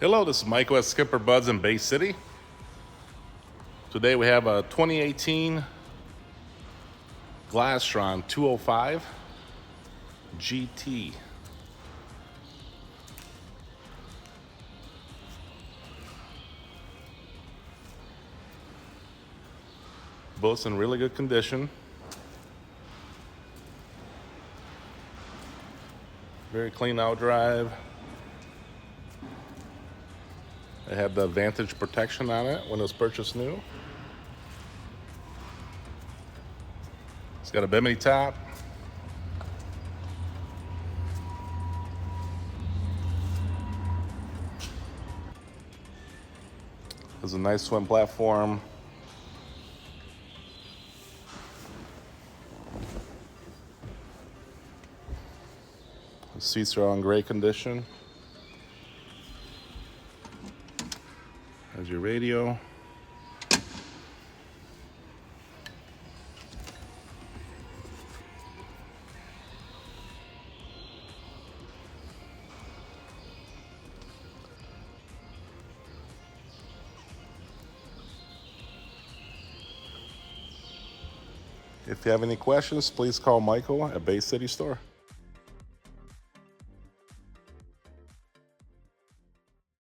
Hello, this is Michael at SkipperBud's in Bay City. Today we have a 2018 Glastron 205 GT. Boat's in really good condition. Very clean out drive. It had the Vantage protection on it when it was purchased new. It's got a bimini top. There's a nice swim platform. The seats are all in great condition. There's your radio. If you have any questions, please call Michael at Bay City Store.